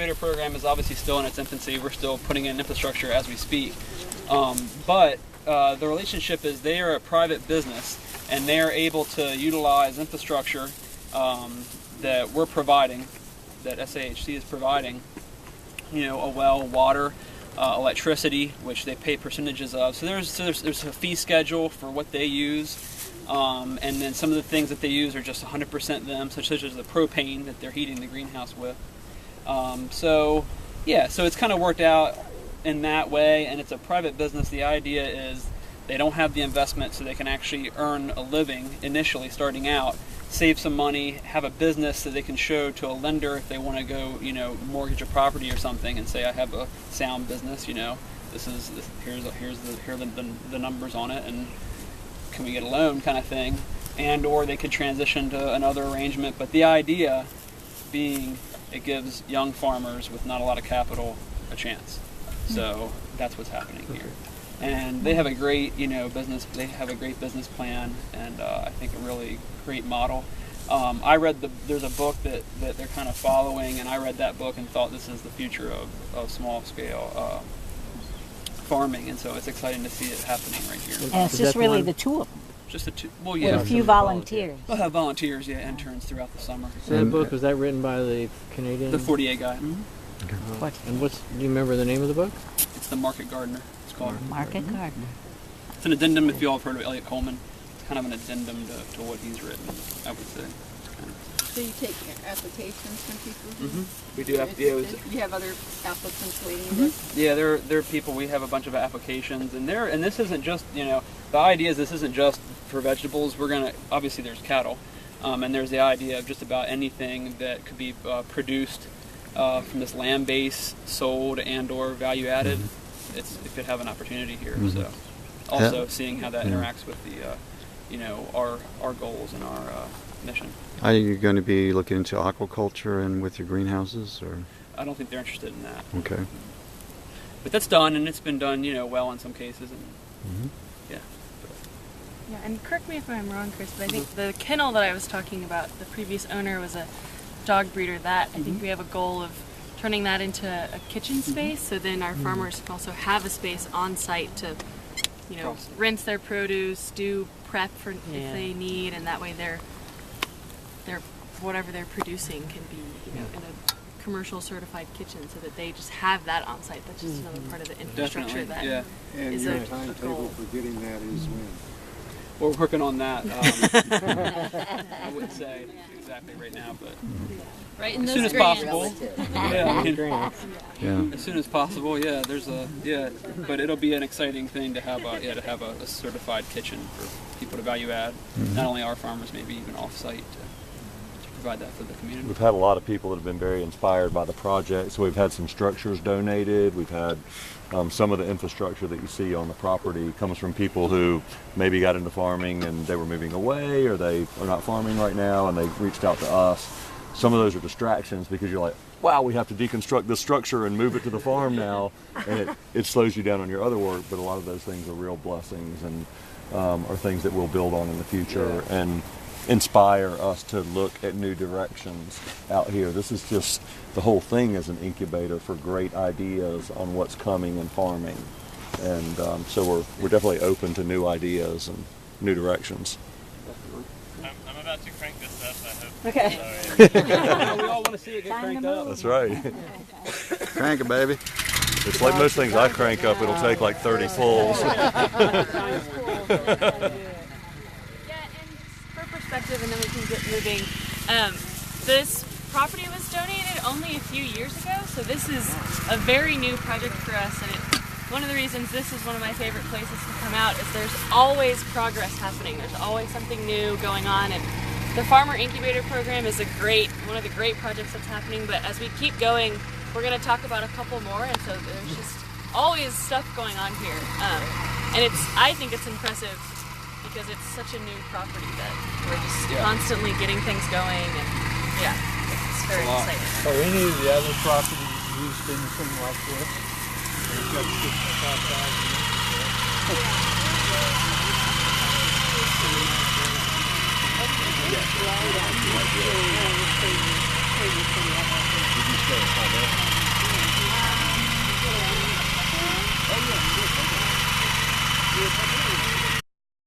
incubator program is obviously still in its infancy. We're still putting in infrastructure as we speak. But the relationship is they are a private business, and they are able to utilize infrastructure that we're providing, that SAHC is providing, a well, water, electricity, which they pay percentages of. So there's a fee schedule for what they use, and then some of the things that they use are just 100% them, such as the propane that they're heating the greenhouse with. So it's kind of worked out in that way, and it's a private business. The idea is they don't have the investment, so they can actually earn a living initially starting out, save some money, have a business that they can show to a lender if they want to go, mortgage a property or something, and say, I have a sound business, here are the numbers on it, and can we get a loan, kind of thing. And or they could transition to another arrangement. But the idea being it gives young farmers with not a lot of capital a chance. So that's what's happening here. And they have a great, business. They have a great business plan, and I think a really great model. I read there's a book that they're kind of following, and I read that book and thought this is the future of small scale farming, and so it's exciting to see it happening right here. And it's just really the two of them. Just the two. Well, yeah. With a few volunteers. We'll have volunteers, interns throughout the summer. So that book, was that written by the Canadian? The 48 guy. Mm-hmm. Okay. And do you remember the name of the book? It's The Market Gardener. Market Gardener. It's an addendum, if you all have heard of Elliot Coleman. It's kind of an addendum to what he's written, I would say. So you take applications from people? Mm-hmm. We do have. You have other applicants waiting? Mm-hmm. Yeah, there are people. We have a bunch of applications, and this isn't just the idea is this isn't just for vegetables. We're gonna obviously there's cattle, and there's the idea of just about anything that could be produced from this land base, sold and or value added. Mm-hmm. It could have an opportunity here. Mm-hmm. So also seeing how that interacts with the our goals and our mission. Are you going to be looking into aquaculture and with your greenhouses, or? I don't think they're interested in that. Okay. But that's done, and it's been done, well in some cases, and yeah. Yeah, and correct me if I'm wrong, Chris, but I think the kennel that I was talking about, the previous owner was a dog breeder. I think we have a goal of turning that into a kitchen space, so then our farmers can also have a space on site to, rinse their produce, do prep for if they need, and that way their whatever they're producing can be, in a commercial certified kitchen, so that they just have that on site. That's just another part of the infrastructure that is And a your timetable for getting that is when? We're working on that. I wouldn't say exactly right now, but right in as soon as possible. As soon as possible. Yeah, but it'll be an exciting thing to have a certified kitchen for people to value add. Not only our farmers, maybe even off-site to provide that for the community. We've had a lot of people that have been very inspired by the project. So we've had some structures donated. We've had some of the infrastructure that you see on the property comes from people who maybe got into farming and they were moving away, or they are not farming right now and they reached out to us. Some of those are distractions because you're like, wow, we have to deconstruct this structure and move it to the farm now, and it slows you down on your other work. But a lot of those things are real blessings and are things that we'll build on in the future and inspire us to look at new directions out here. This is just, the whole thing is an incubator for great ideas on what's coming in farming, and so we're definitely open to new ideas and new directions. I'm about to crank this up, I hope. Okay. We all want to see it get cranked up. That's right. Crank it, baby. It's like most things I crank up, it'll take like 30 pulls. Perspective, and then we can get moving. This property was donated only a few years ago, so this is a very new project for us, and one of the reasons this is one of my favorite places to come out is there's always progress happening. There's always something new going on, and the Farmer Incubator Program is one of the great projects that's happening, but as we keep going, we're going to talk about a couple more, and so there's just always stuff going on here. And I think it's impressive because it's such a new property that we're just constantly getting things going, and it's very exciting. Are any of the other properties used anything like this? It's got 65,000.